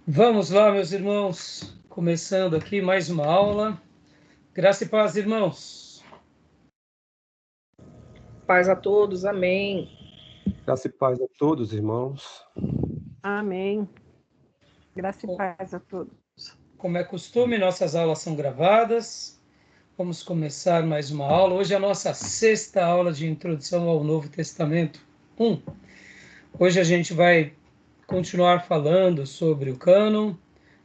Vamos lá, meus irmãos, começando aqui mais uma aula. Graça e paz, irmãos. Paz a todos, amém. Graça e paz a todos, irmãos. Amém. Graça e paz a todos. Como é costume, nossas aulas são gravadas. Vamos começar mais uma aula. Hoje é a nossa sexta aula de introdução ao Novo Testamento 1. Hoje a gente vai continuar falando sobre o cânon,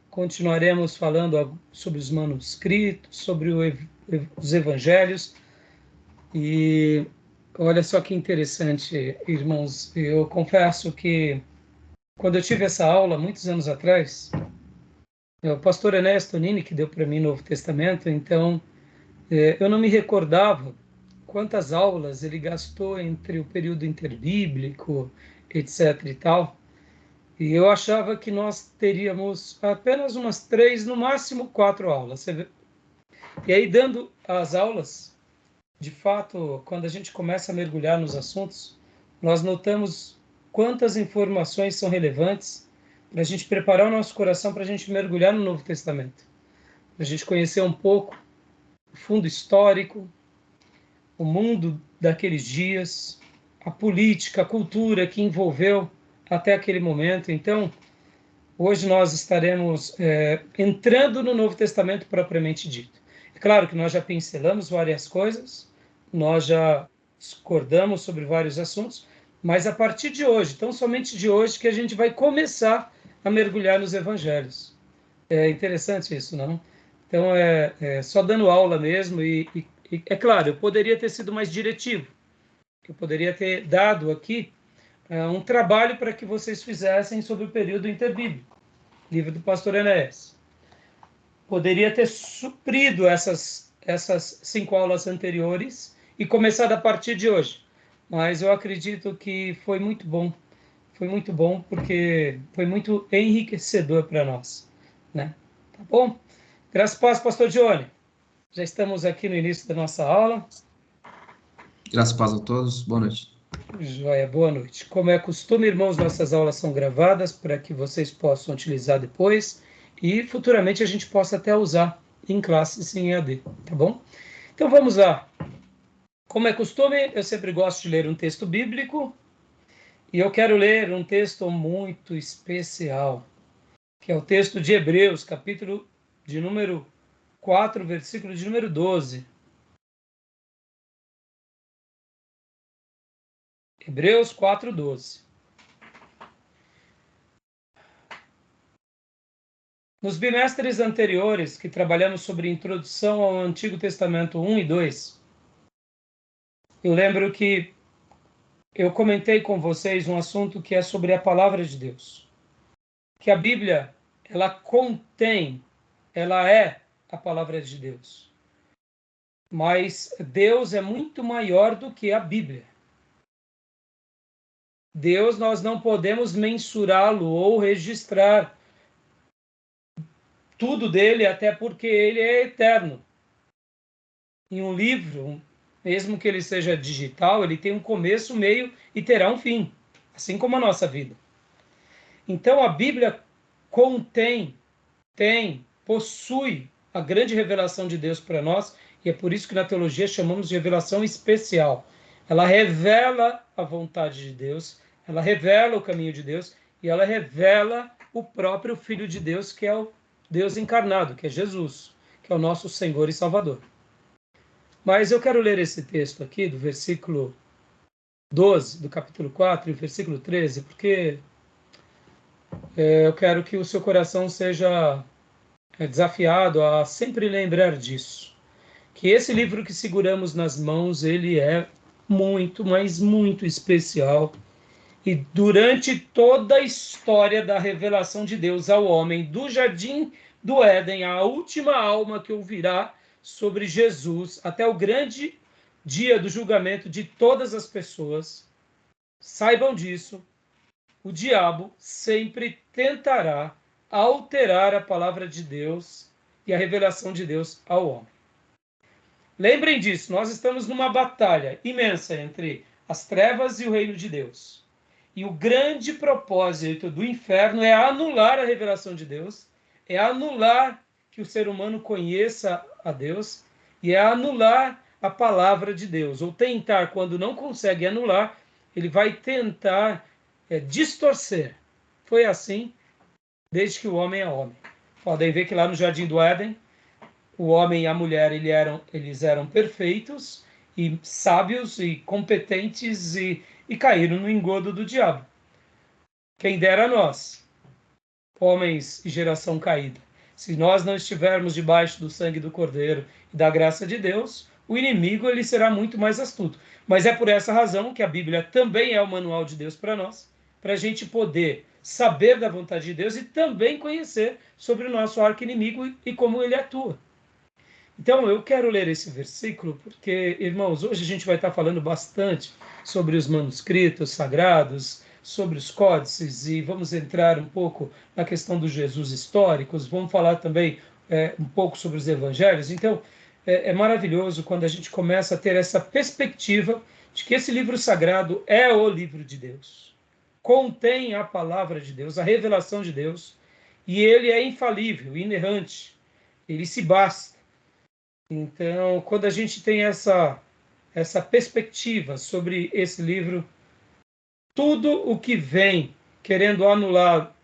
continuaremos falando sobre os manuscritos, sobre os evangelhos. E olha só que interessante, irmãos. Eu confesso que quando eu tive essa aula, muitos anos atrás, o pastor Enéas Tonini, que deu para mim o Novo Testamento, então eu não me recordava quantas aulas ele gastou entre o período interbíblico, etc. e tal. E eu achava que nós teríamos apenas umas 3, no máximo 4 aulas. E aí, dando as aulas, de fato, quando a gente começa a mergulhar nos assuntos, nós notamos quantas informações são relevantes para a gente preparar o nosso coração para a gente mergulhar no Novo Testamento, para a gente conhecer um pouco o fundo histórico, o mundo daqueles dias, a política, a cultura que envolveu até aquele momento. Então, hoje nós estaremos entrando no Novo Testamento propriamente dito. É claro que nós já pincelamos várias coisas, nós já discordamos sobre vários assuntos, mas a partir de hoje, tão somente de hoje, que a gente vai começar a mergulhar nos evangelhos. É interessante isso, não? Então, só dando aula mesmo, e é claro, eu poderia ter sido mais diretivo, eu poderia ter dado aqui um trabalho para que vocês fizessem sobre o período interbíblico, livro do pastor Enéas. Poderia ter suprido essas 5 aulas anteriores e começado a partir de hoje. Mas eu acredito que foi muito bom. Foi muito bom porque foi muito enriquecedor para nós, né? Tá bom? Graças a Deus, pastor Johnny. Já estamos aqui no início da nossa aula. Graças a paz a todos. Boa noite. Joia, boa noite. Como é costume, irmãos, nossas aulas são gravadas para que vocês possam utilizar depois e futuramente a gente possa até usar em classes em EAD, tá bom? Então vamos lá. Como é costume, eu sempre gosto de ler um texto bíblico e eu quero ler um texto muito especial, que é o texto de Hebreus, capítulo de número 4, versículo de número 12. Hebreus 4, 12. Nos bimestres anteriores, que trabalhamos sobre introdução ao Antigo Testamento 1 e 2, eu lembro que eu comentei com vocês um assunto que é sobre a palavra de Deus. Que a Bíblia, ela é a palavra de Deus. Mas Deus é muito maior do que a Bíblia. Deus, nós não podemos mensurá-lo ou registrar tudo dele, até porque ele é eterno. Em um livro, mesmo que ele seja digital, ele tem um começo, meio e terá um fim, assim como a nossa vida. Então a Bíblia possui a grande revelação de Deus para nós, e é por isso que na teologia chamamos de revelação especial. Ela revela a vontade de Deus, ela revela o caminho de Deus, e ela revela o próprio Filho de Deus, que é o Deus encarnado, que é Jesus, que é o nosso Senhor e Salvador. Mas eu quero ler esse texto aqui, do versículo 12, do capítulo 4, e o versículo 13, porque eu quero que o seu coração seja desafiado a sempre lembrar disso. Que esse livro que seguramos nas mãos, ele é muito, mas muito especial. E durante toda a história da revelação de Deus ao homem, do jardim do Éden, a última alma que ouvirá sobre Jesus, até o grande dia do julgamento de todas as pessoas, saibam disso, o diabo sempre tentará alterar a palavra de Deus e a revelação de Deus ao homem. Lembrem disso, nós estamos numa batalha imensa entre as trevas e o reino de Deus. E o grande propósito do inferno é anular a revelação de Deus, é anular que o ser humano conheça a Deus e é anular a palavra de Deus. Ou tentar, quando não consegue anular, ele vai tentar distorcer. Foi assim desde que o homem é homem. Podem ver que lá no Jardim do Éden, o homem e a mulher eles eram perfeitos e sábios e competentes e caíram no engodo do diabo. Quem dera a nós, homens e geração caída. Se nós não estivermos debaixo do sangue do Cordeiro e da graça de Deus, o inimigo ele será muito mais astuto. Mas é por essa razão que a Bíblia também é o manual de Deus para nós, para a gente poder saber da vontade de Deus e também conhecer sobre o nosso arqui-inimigo e como ele atua. Então, eu quero ler esse versículo porque, irmãos, hoje a gente vai estar falando bastante sobre os manuscritos sagrados, sobre os códices, e vamos entrar um pouco na questão dos Jesus históricos, vamos falar também um pouco sobre os evangelhos. Então, é maravilhoso quando a gente começa a ter essa perspectiva de que esse livro sagrado é o livro de Deus. Contém a palavra de Deus, a revelação de Deus, e ele é infalível, inerrante, ele se basta. Então, quando a gente tem essa perspectiva sobre esse livro, tudo o que vem querendo anular,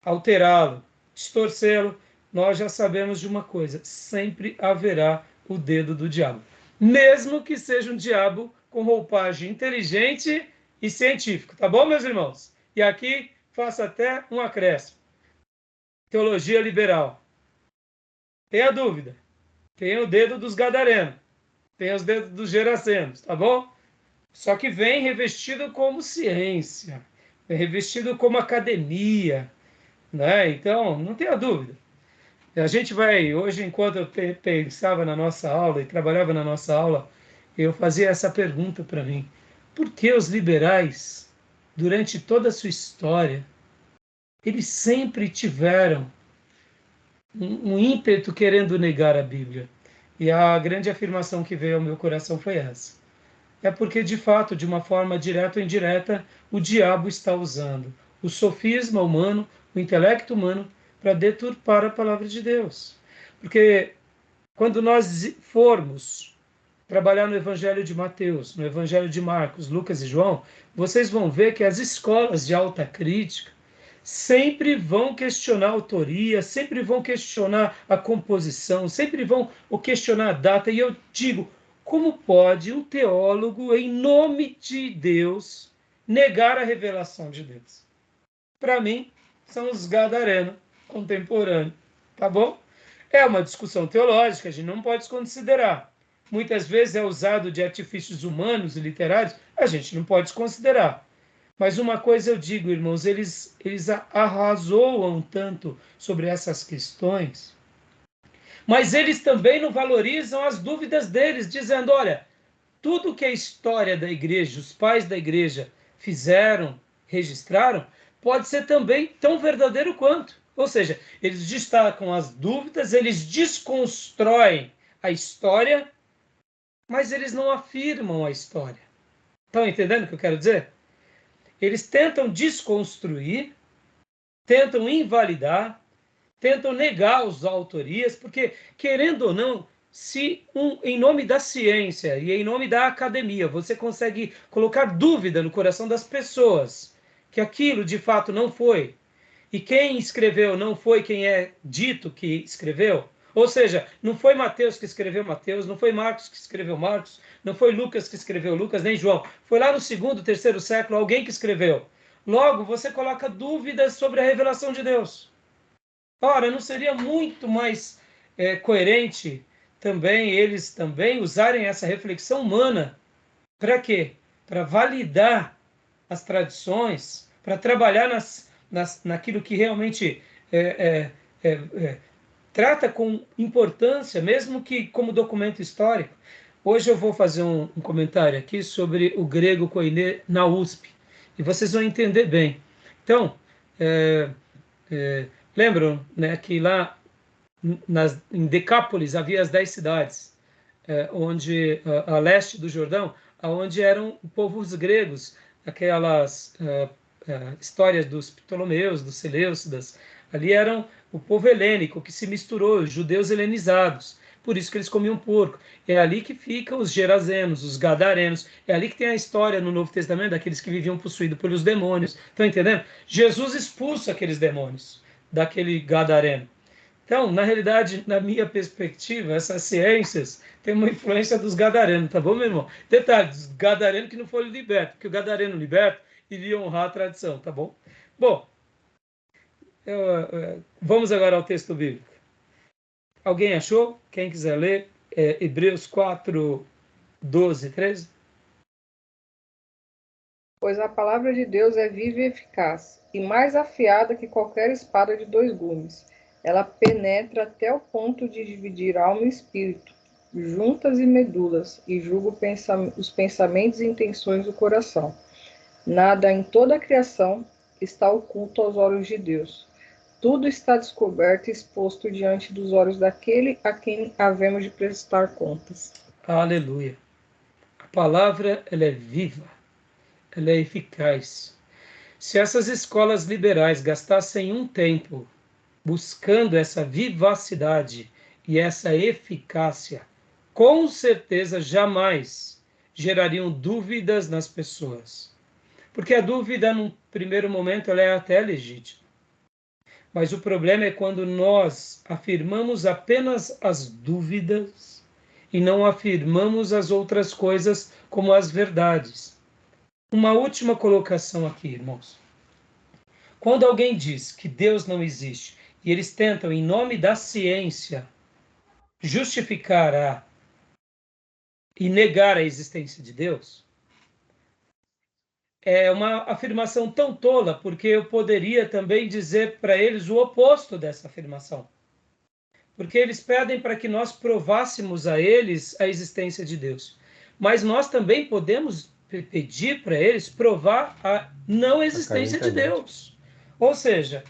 alterá-lo, distorcê-lo, nós já sabemos de uma coisa: sempre haverá o dedo do diabo. Mesmo que seja um diabo com roupagem inteligente e científico. Tá bom, meus irmãos? E aqui faço até um acréscimo. Teologia liberal. Tenha dúvida. Tem o dedo dos gadarenos, tem os dedos dos gerasenos, tá bom? Só que vem revestido como ciência, vem revestido como academia, né? Então, não tenha dúvida. A gente vai, hoje, enquanto eu pensava na nossa aula e trabalhava na nossa aula, eu fazia essa pergunta para mim: por que os liberais, durante toda a sua história, eles sempre tiveram um ímpeto querendo negar a Bíblia? E a grande afirmação que veio ao meu coração foi essa. É porque, de fato, de uma forma direta ou indireta, o diabo está usando o sofisma humano, o intelecto humano, para deturpar a palavra de Deus. Porque quando nós formos trabalhar no Evangelho de Mateus, no Evangelho de Marcos, Lucas e João, vocês vão ver que as escolas de alta crítica sempre vão questionar a autoria, sempre vão questionar a composição, sempre vão questionar a data. E eu digo, como pode um teólogo, em nome de Deus, negar a revelação de Deus? Para mim, são os gadarenos contemporâneos, tá bom? É uma discussão teológica, a gente não pode desconsiderar. Muitas vezes é usado de artifícios humanos e literários, a gente não pode desconsiderar. Mas uma coisa eu digo, irmãos, eles arrazoam tanto sobre essas questões, mas eles também não valorizam as dúvidas deles, dizendo, olha, tudo que a história da igreja, os pais da igreja fizeram, registraram, pode ser também tão verdadeiro quanto. Ou seja, eles destacam as dúvidas, eles desconstroem a história, mas eles não afirmam a história. Estão entendendo o que eu quero dizer? Eles tentam desconstruir, tentam invalidar, tentam negar as autorias, porque, querendo ou não, se em nome da ciência e em nome da academia você consegue colocar dúvida no coração das pessoas que aquilo de fato não foi, e quem escreveu não foi quem é dito que escreveu, ou seja, não foi Mateus que escreveu Mateus, não foi Marcos que escreveu Marcos, não foi Lucas que escreveu Lucas, nem João. Foi lá no 2º, 3º século alguém que escreveu. Logo, você coloca dúvidas sobre a revelação de Deus. Ora, não seria muito mais coerente também eles também usarem essa reflexão humana? Para quê? Para validar as tradições, para trabalhar naquilo que realmente trata com importância, mesmo que como documento histórico. Hoje eu vou fazer um comentário aqui sobre o grego koiné na USP, e vocês vão entender bem. Então, lembram, né, que lá em Decápolis havia as 10 cidades, onde a leste do Jordão, onde eram povos gregos aquelas histórias dos Ptolomeus, dos Seleucidas, ali eram o povo helênico que se misturou, os judeus helenizados. Por isso que eles comiam porco. É ali que ficam os gerazenos, os gadarenos. É ali que tem a história no Novo Testamento daqueles que viviam possuídos pelos demônios. Estão entendendo? Jesus expulsa aqueles demônios daquele gadareno. Então, na realidade, na minha perspectiva, essas ciências têm uma influência dos gadarenos, tá bom, meu irmão? Detalhe, dos gadarenos que não foram libertos, porque o gadareno liberto iria honrar a tradição, tá bom? Bom, vamos agora ao texto bíblico. Alguém achou? Quem quiser ler, Hebreus 4, 12, 13? Pois a palavra de Deus é viva e eficaz, e mais afiada que qualquer espada de 2 gumes. Ela penetra até o ponto de dividir alma e espírito, juntas e medulas, e julga os pensamentos e intenções do coração. Nada em toda a criação está oculto aos olhos de Deus. Tudo está descoberto e exposto diante dos olhos daquele a quem havemos de prestar contas. Aleluia. A palavra, ela é viva, ela é eficaz. Se essas escolas liberais gastassem um tempo buscando essa vivacidade e essa eficácia, com certeza jamais gerariam dúvidas nas pessoas. Porque a dúvida, num primeiro momento, ela é até legítima. Mas o problema é quando nós afirmamos apenas as dúvidas e não afirmamos as outras coisas como as verdades. Uma última colocação aqui, irmãos. Quando alguém diz que Deus não existe e eles tentam, em nome da ciência, justificar e negar a existência de Deus, é uma afirmação tão tola, porque eu poderia também dizer para eles o oposto dessa afirmação. Porque eles pedem para que nós provássemos a eles a existência de Deus. Mas nós também podemos pedir para eles provar a não existência de Deus. Ou seja,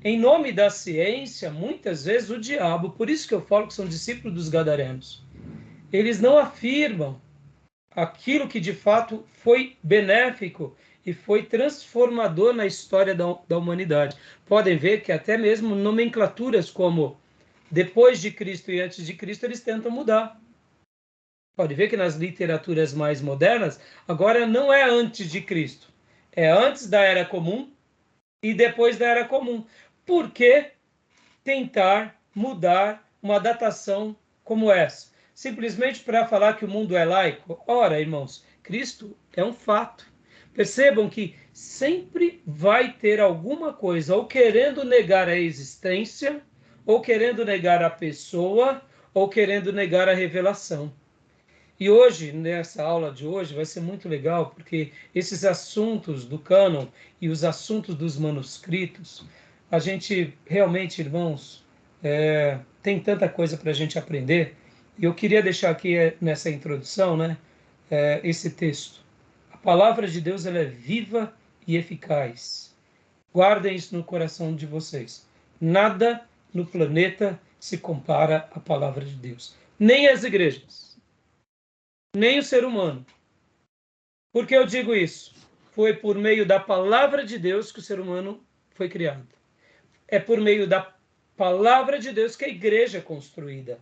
em nome da ciência, muitas vezes o diabo, por isso que eu falo que são discípulos dos gadarenos, eles não afirmam aquilo que de fato foi benéfico e foi transformador na história da humanidade. Podem ver que até mesmo nomenclaturas como depois de Cristo e antes de Cristo, eles tentam mudar. Pode ver que nas literaturas mais modernas, agora não é antes de Cristo, é antes da Era Comum e depois da Era Comum. Por que tentar mudar uma datação como essa? Simplesmente para falar que o mundo é laico? Ora, irmãos, Cristo é um fato. Percebam que sempre vai ter alguma coisa ou querendo negar a existência, ou querendo negar a pessoa, ou querendo negar a revelação. E hoje, nessa aula de hoje, vai ser muito legal, porque esses assuntos do cânon e os assuntos dos manuscritos, a gente realmente, irmãos, tem tanta coisa para a gente aprender. E eu queria deixar aqui nessa introdução, né, esse texto. A palavra de Deus, ela é viva e eficaz. Guardem isso no coração de vocês. Nada no planeta se compara à palavra de Deus. Nem as igrejas, nem o ser humano. Por que eu digo isso? Foi por meio da palavra de Deus que o ser humano foi criado. É por meio da palavra de Deus que a igreja é construída.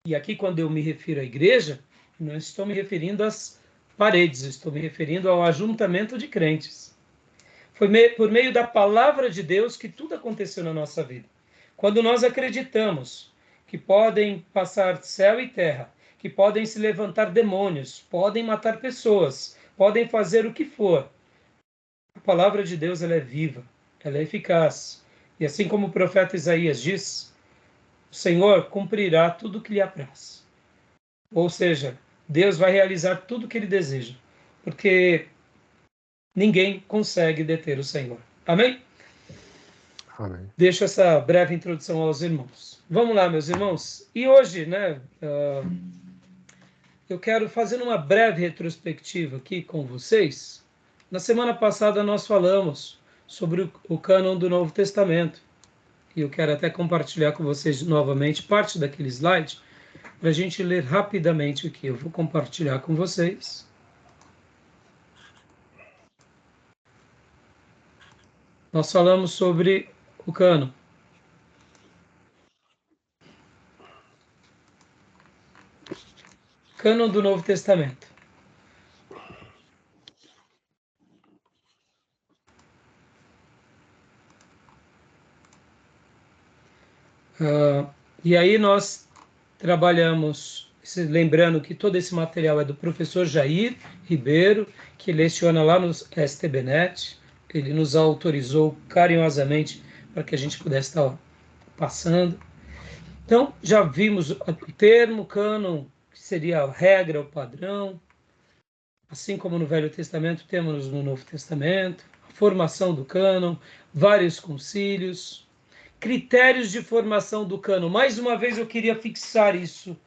E aqui, quando eu me refiro à igreja, não estou me referindo às paredes, estou me referindo ao ajuntamento de crentes. Foi por meio da palavra de Deus que tudo aconteceu na nossa vida. Quando nós acreditamos que podem passar céu e terra, que podem se levantar demônios, podem matar pessoas, podem fazer o que for, a palavra de Deus, ela é viva, ela é eficaz. E assim como o profeta Isaías diz, o Senhor cumprirá tudo o que lhe apraz. Ou seja, Deus vai realizar tudo o que ele deseja, porque ninguém consegue deter o Senhor. Amém? Amém. Deixo essa breve introdução aos irmãos. Vamos lá, meus irmãos. E hoje, né, eu quero fazer uma breve retrospectiva aqui com vocês. Na semana passada nós falamos sobre o cânon do Novo Testamento. E eu quero até compartilhar com vocês novamente parte daquele slide para a gente ler rapidamente aqui. Eu vou compartilhar com vocês. nós falamos sobre o cânon. Cânon do Novo Testamento. E aí nós trabalhamos, lembrando que todo esse material é do professor Jair Ribeiro, que leciona lá no STBnet. Ele nos autorizou carinhosamente para que a gente pudesse estar passando. Então, já vimos o termo cânon, que seria a regra, o padrão. Assim como no Velho Testamento, temos no Novo Testamento. A formação do cânon, vários concílios. Critérios de formação do cânon. Mais uma vez eu queria fixar isso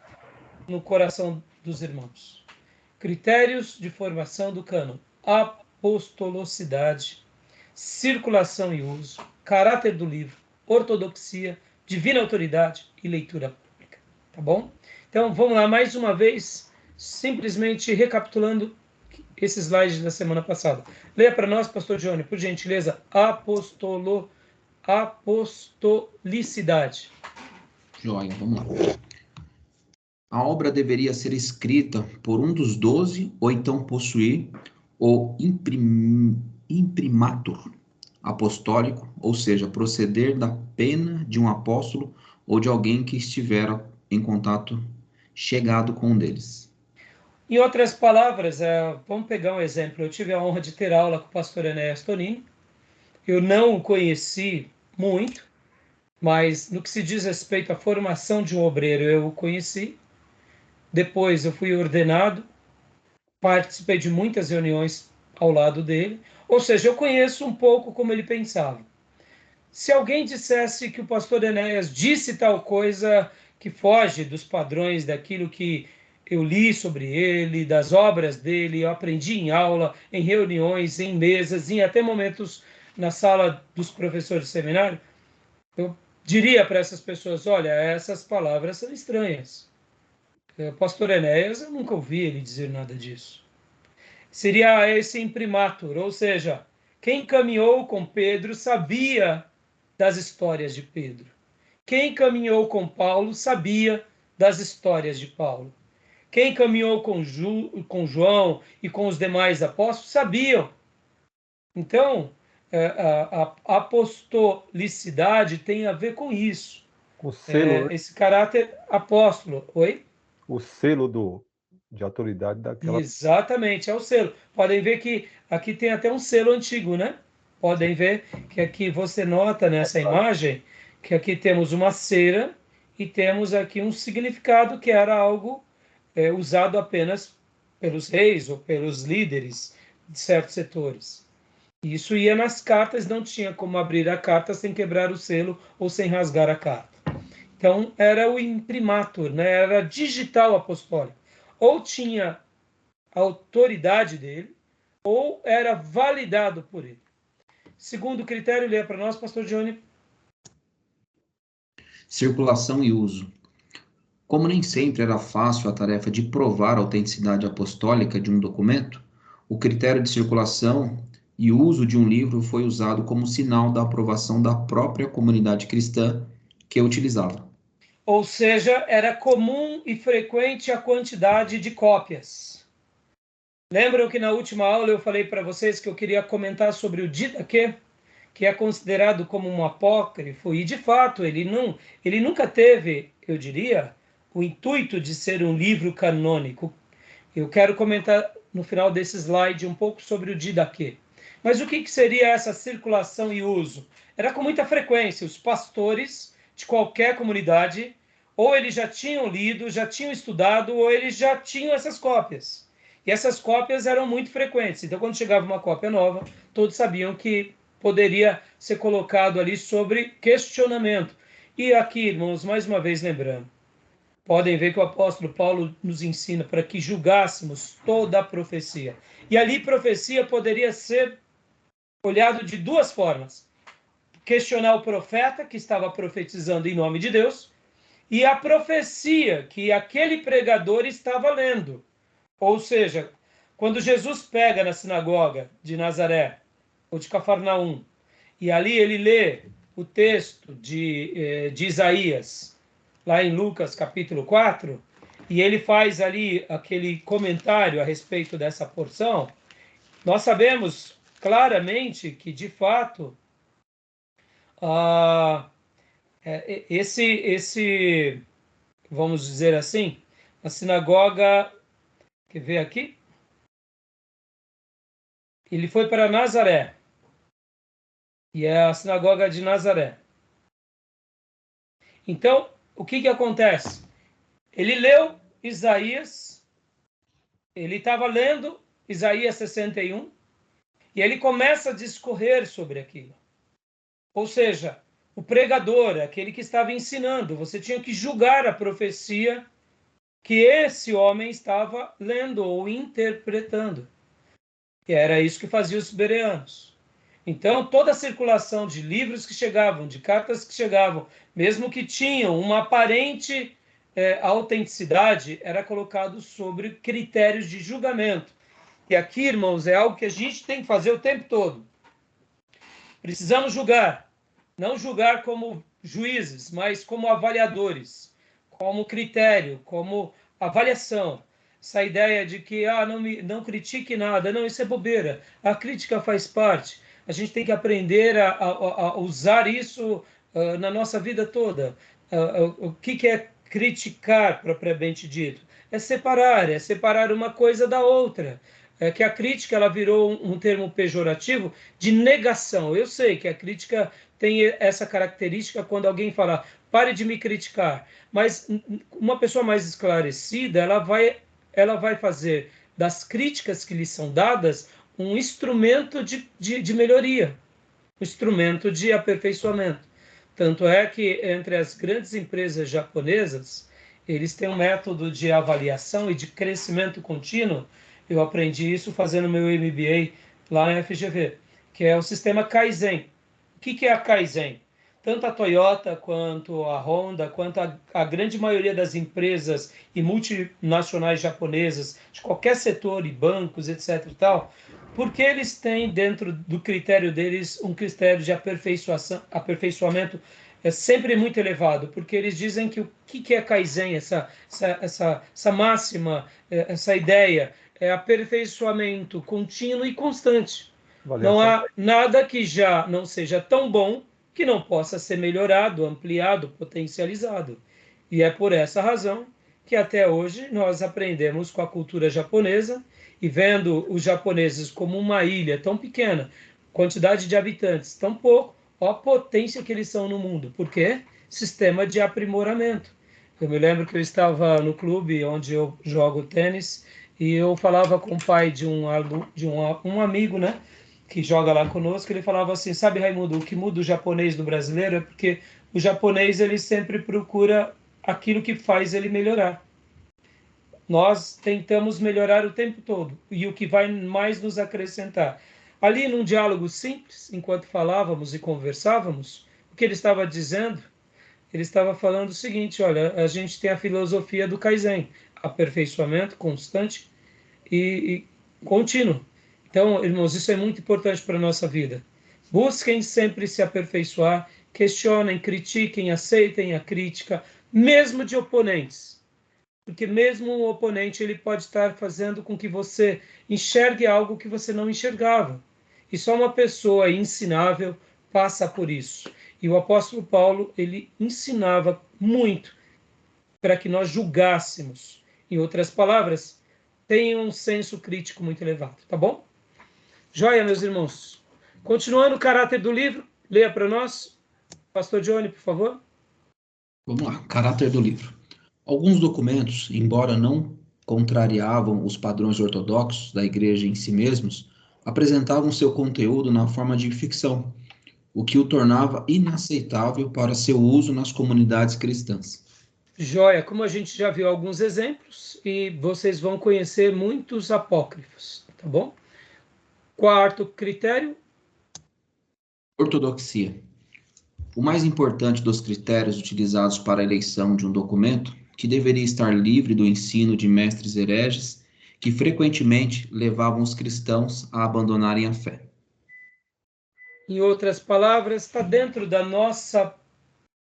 no coração dos irmãos. Critérios de formação do cânon: apostolocidade, circulação e uso, caráter do livro, ortodoxia, divina autoridade e leitura pública. Tá bom? Então vamos lá mais uma vez, simplesmente recapitulando esses slides da semana passada. Leia para nós, pastor Johnny, por gentileza, apostolicidade. Joia, vamos lá. A obra deveria ser escrita por um dos 12, ou então possuir o imprimatur apostólico, ou seja, proceder da pena de um apóstolo ou de alguém que estivera em contato chegado com um deles. Em outras palavras, vamos pegar um exemplo. Eu tive a honra de ter aula com o pastor Enéas Tonini. Eu não o conheci muito, mas no que se diz respeito à formação de um obreiro, eu o conheci. Depois eu fui ordenado, participei de muitas reuniões ao lado dele, ou seja, eu conheço um pouco como ele pensava. Se alguém dissesse que o pastor Enéas disse tal coisa que foge dos padrões daquilo que eu li sobre ele, das obras dele, eu aprendi em aula, em reuniões, em mesas, em até momentos na sala dos professores de seminário, eu diria para essas pessoas: olha, essas palavras são estranhas. O pastor Enéas, eu nunca ouvi ele dizer nada disso. Seria esse imprimatur, ou seja, quem caminhou com Pedro sabia das histórias de Pedro. Quem caminhou com Paulo sabia das histórias de Paulo. Quem caminhou com João e com os demais apóstolos sabiam. Então, a apostolicidade tem a ver com isso. O selo, né? Esse caráter apóstolo. Oi? O selo de autoridade daquela. Exatamente, é o selo. Podem ver que aqui tem até um selo antigo, né? Podem ver que aqui você nota nessa imagem que aqui temos uma cera e temos aqui um significado que era algo usado apenas pelos reis ou pelos líderes de certos setores. Isso ia nas cartas, não tinha como abrir a carta sem quebrar o selo ou sem rasgar a carta. Então, era o imprimatur, né? Era digital apostólico. Ou tinha a autoridade dele, ou era validado por ele. Segundo critério, leia para nós, pastor Johnny. Circulação e uso. Como nem sempre era fácil a tarefa de provar a autenticidade apostólica de um documento, o critério de circulação e uso de um livro foi usado como sinal da aprovação da própria comunidade cristã que o utilizava. Ou seja, era comum e frequente a quantidade de cópias. Lembram que na última aula eu falei para vocês que eu queria comentar sobre o Didaquê, que é considerado como um apócrifo, e de fato ele nunca teve, eu diria, o intuito de ser um livro canônico. Eu quero comentar no final desse slide um pouco sobre o Didaquê. Mas o que seria essa circulação e uso? Era com muita frequência. Os pastores de qualquer comunidade, ou eles já tinham lido, já tinham estudado, ou eles já tinham essas cópias. E essas cópias eram muito frequentes. Então, quando chegava uma cópia nova, todos sabiam que poderia ser colocado ali sobre questionamento. E aqui, irmãos, mais uma vez lembrando, podem ver que o apóstolo Paulo nos ensina para que julgássemos toda a profecia. E ali profecia poderia ser olhado de duas formas: questionar o profeta que estava profetizando em nome de Deus e a profecia que aquele pregador estava lendo. Ou seja, quando Jesus pega na sinagoga de Nazaré ou de Cafarnaum e ali ele lê o texto de Isaías, lá em Lucas capítulo 4, e ele faz ali aquele comentário a respeito dessa porção, nós sabemos claramente que, de fato, esse, vamos dizer assim, a sinagoga, quer ver aqui? Ele foi para Nazaré, e é a sinagoga de Nazaré. Então, o que acontece? Ele leu Isaías, ele estava lendo Isaías 61, e ele começa a discorrer sobre aquilo. Ou seja, o pregador, aquele que estava ensinando, você tinha que julgar a profecia que esse homem estava lendo ou interpretando. E era isso que faziam os bereanos. Então, toda a circulação de livros que chegavam, de cartas que chegavam, mesmo que tinham uma aparente autenticidade, era colocado sobre critérios de julgamento. E aqui, irmãos, é algo que a gente tem que fazer o tempo todo. Precisamos julgar. Não julgar como juízes, mas como avaliadores, como critério, como avaliação. Essa ideia de que não critique nada, não, isso é bobeira. A crítica faz parte. A gente tem que aprender a usar isso na nossa vida toda. O que é criticar, propriamente dito? É separar uma coisa da outra. É que a crítica ela virou um termo pejorativo de negação. Eu sei que a crítica tem essa característica quando alguém fala, pare de me criticar. Mas uma pessoa mais esclarecida, ela vai fazer das críticas que lhe são dadas um instrumento de melhoria, um instrumento de aperfeiçoamento. Tanto é que entre as grandes empresas japonesas, eles têm um método de avaliação e de crescimento contínuo. Eu aprendi isso fazendo meu MBA lá na FGV, que é o sistema Kaizen. O que é a Kaizen? Tanto a Toyota, quanto a Honda, quanto a grande maioria das empresas e multinacionais japonesas, de qualquer setor, e bancos, etc. e tal, porque eles têm dentro do critério deles um critério de aperfeiçoamento sempre muito elevado, porque eles dizem que o que é Kaizen, essa máxima, essa ideia, é aperfeiçoamento contínuo e constante. Não há nada que já não seja tão bom que não possa ser melhorado, ampliado, potencializado. E é por essa razão que até hoje nós aprendemos com a cultura japonesa e vendo os japoneses como uma ilha tão pequena, quantidade de habitantes tão pouco, a potência que eles são no mundo. Por quê? Sistema de aprimoramento. Eu me lembro que eu estava no clube onde eu jogo tênis e eu falava com o pai de um amigo, né, que joga lá conosco. Ele falava assim, sabe, Raimundo, o que muda o japonês do brasileiro é porque o japonês ele sempre procura aquilo que faz ele melhorar. Nós tentamos melhorar o tempo todo e o que vai mais nos acrescentar. Ali num diálogo simples, enquanto falávamos e conversávamos, o que ele estava dizendo, ele estava falando o seguinte, olha, a gente tem a filosofia do Kaizen, aperfeiçoamento constante e contínuo. Então, irmãos, isso é muito importante para a nossa vida. Busquem sempre se aperfeiçoar, questionem, critiquem, aceitem a crítica, mesmo de oponentes. Porque mesmo um oponente ele pode estar fazendo com que você enxergue algo que você não enxergava. E só uma pessoa ensinável passa por isso. E o apóstolo Paulo, ele ensinava muito para que nós julgássemos. Em outras palavras, tenham um senso crítico muito elevado, tá bom? Joia, meus irmãos. Continuando o caráter do livro, leia para nós. Pastor Johnny, por favor. Vamos lá, caráter do livro. Alguns documentos, embora não contrariavam os padrões ortodoxos da igreja em si mesmos, apresentavam seu conteúdo na forma de ficção, o que o tornava inaceitável para seu uso nas comunidades cristãs. Joia, como a gente já viu alguns exemplos, e vocês vão conhecer muitos apócrifos, tá bom? Quarto critério. Ortodoxia. O mais importante dos critérios utilizados para a eleição de um documento, que deveria estar livre do ensino de mestres hereges, que frequentemente levavam os cristãos a abandonarem a fé. Em outras palavras, está dentro da nossa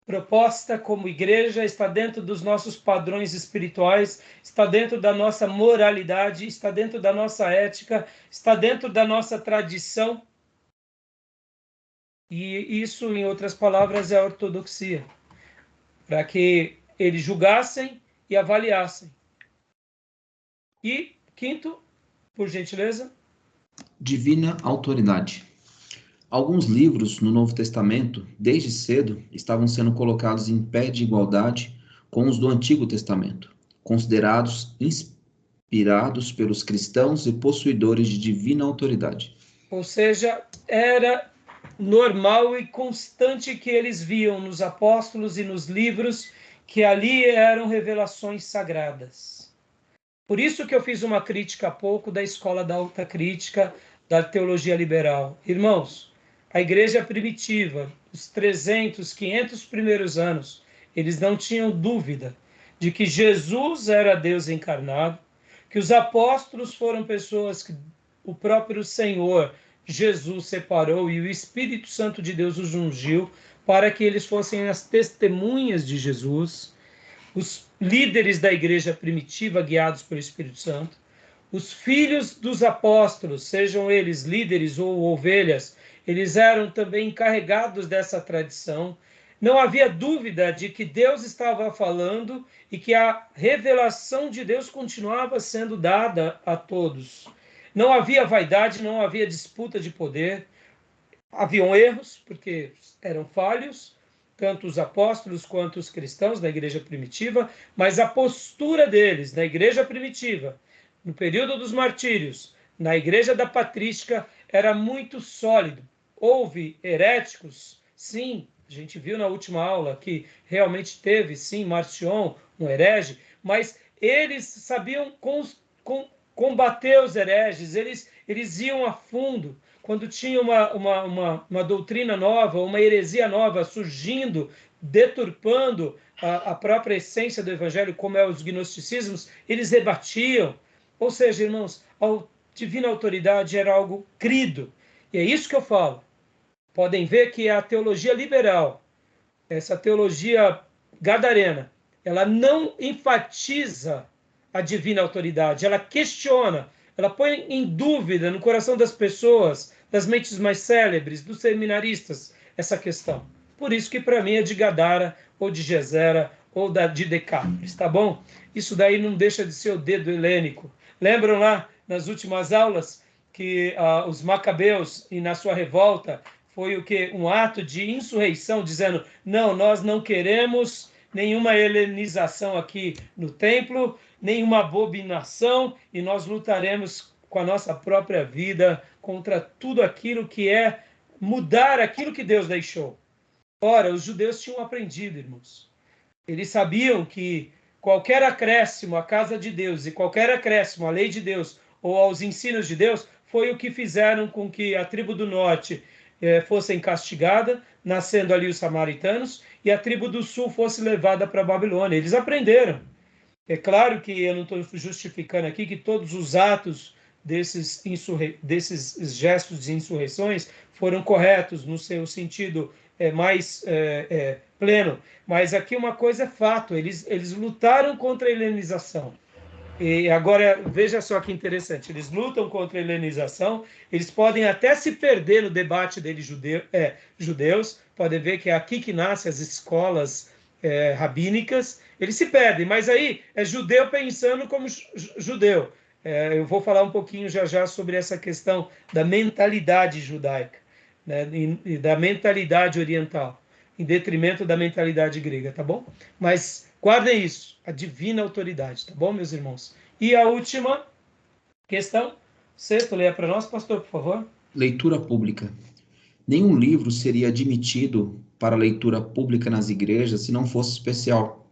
proposta como igreja, está dentro dos nossos padrões espirituais, está dentro da nossa moralidade, está dentro da nossa ética, está dentro da nossa tradição. E isso, em outras palavras, é a ortodoxia, para que eles julgassem e avaliassem. E, quinto, por gentileza. Divina autoridade. Alguns livros no Novo Testamento, desde cedo, estavam sendo colocados em pé de igualdade com os do Antigo Testamento, considerados inspirados pelos cristãos e possuidores de divina autoridade. Ou seja, era normal e constante que eles viam nos apóstolos e nos livros que ali eram revelações sagradas. Por isso que eu fiz uma crítica há pouco da escola da alta crítica, da teologia liberal. Irmãos, a igreja primitiva, os 300, 500 primeiros anos, eles não tinham dúvida de que Jesus era Deus encarnado, que os apóstolos foram pessoas que o próprio Senhor Jesus separou e o Espírito Santo de Deus os ungiu para que eles fossem as testemunhas de Jesus, os líderes da igreja primitiva guiados pelo Espírito Santo, os filhos dos apóstolos, sejam eles líderes ou ovelhas, eles eram também encarregados dessa tradição. Não havia dúvida de que Deus estava falando e que a revelação de Deus continuava sendo dada a todos. Não havia vaidade, não havia disputa de poder. Haviam erros, porque eram falhos, tanto os apóstolos quanto os cristãos da igreja primitiva, mas a postura deles na igreja primitiva, no período dos martírios, na igreja da patrística, era muito sólido. Houve heréticos, sim, a gente viu na última aula que realmente teve, sim, Marcion, um herege, mas eles sabiam combater os hereges, eles iam a fundo. Quando tinha uma doutrina nova, uma heresia nova surgindo, deturpando a própria essência do evangelho, como é os gnosticismos, eles rebatiam. Ou seja, irmãos, a divina autoridade era algo crido. E é isso que eu falo. Podem ver que a teologia liberal, essa teologia gadarena, ela não enfatiza a divina autoridade, ela questiona, ela põe em dúvida no coração das pessoas, das mentes mais célebres, dos seminaristas, essa questão. Por isso que para mim é de Gadara, ou de Gesera, ou de Decápolis, tá bom? Isso daí não deixa de ser o dedo helênico. Lembram lá, nas últimas aulas, que os macabeus, e na sua revolta, foi o que? Um ato de insurreição, dizendo, não, nós não queremos nenhuma helenização aqui no templo, nenhuma abominação, e nós lutaremos com a nossa própria vida contra tudo aquilo que é mudar aquilo que Deus deixou. Ora, os judeus tinham aprendido, irmãos. Eles sabiam que qualquer acréscimo à casa de Deus e qualquer acréscimo à lei de Deus ou aos ensinos de Deus foi o que fizeram com que a tribo do norte fossem castigada, nascendo ali os samaritanos, e a tribo do sul fosse levada para a Babilônia. Eles aprenderam. É claro que eu não estou justificando aqui que todos os atos desses gestos de insurreições foram corretos no seu sentido mais pleno, mas aqui uma coisa é fato, eles lutaram contra a helenização. E agora, veja só que interessante, eles lutam contra a helenização, eles podem até se perder no debate deles judeus, podem ver que é aqui que nascem as escolas rabínicas, eles se perdem, mas aí é judeu pensando como judeu. Eu vou falar um pouquinho já sobre essa questão da mentalidade judaica, né, e da mentalidade oriental, em detrimento da mentalidade grega, tá bom? Mas guardem isso, a divina autoridade, tá bom, meus irmãos? E a última questão, sexto, leia para nós, pastor, por favor. Leitura pública. Nenhum livro seria admitido para leitura pública nas igrejas se não fosse especial.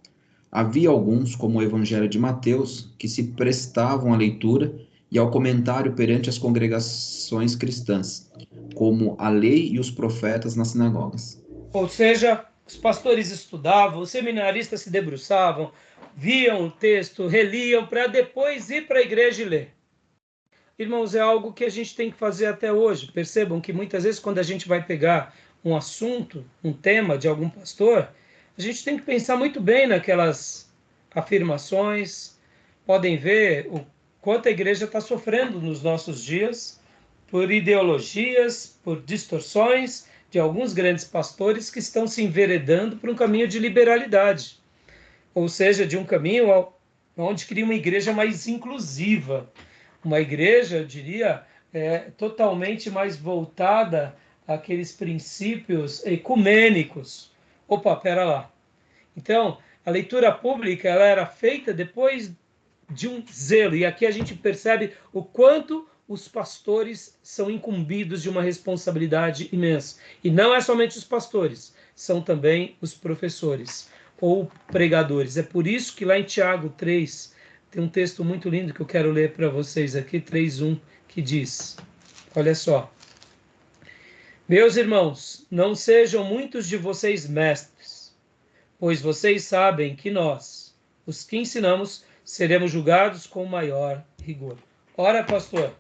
Havia alguns, como o Evangelho de Mateus, que se prestavam à leitura e ao comentário perante as congregações cristãs, como a lei e os profetas nas sinagogas. Ou seja, os pastores estudavam, os seminaristas se debruçavam, viam o texto, reliam, para depois ir para a igreja e ler. irmãos, é algo que a gente tem que fazer até hoje. Percebam que muitas vezes quando a gente vai pegar um assunto, um tema de algum pastor, a gente tem que pensar muito bem naquelas afirmações. Podem ver o quanto a igreja está sofrendo nos nossos dias por ideologias, por distorções de alguns grandes pastores que estão se enveredando por um caminho de liberalidade, ou seja, de um caminho onde cria uma igreja mais inclusiva, uma igreja, eu diria, totalmente mais voltada àqueles princípios ecumênicos. Opa, pera lá. Então, a leitura pública ela era feita depois de um zelo, e aqui a gente percebe o quanto os pastores são incumbidos de uma responsabilidade imensa. E não é somente os pastores, são também os professores ou pregadores. É por isso que lá em Tiago 3, tem um texto muito lindo que eu quero ler para vocês aqui, 3:1, que diz, olha só: meus irmãos, não sejam muitos de vocês mestres, pois vocês sabem que nós, os que ensinamos, seremos julgados com maior rigor. Ora, pastor,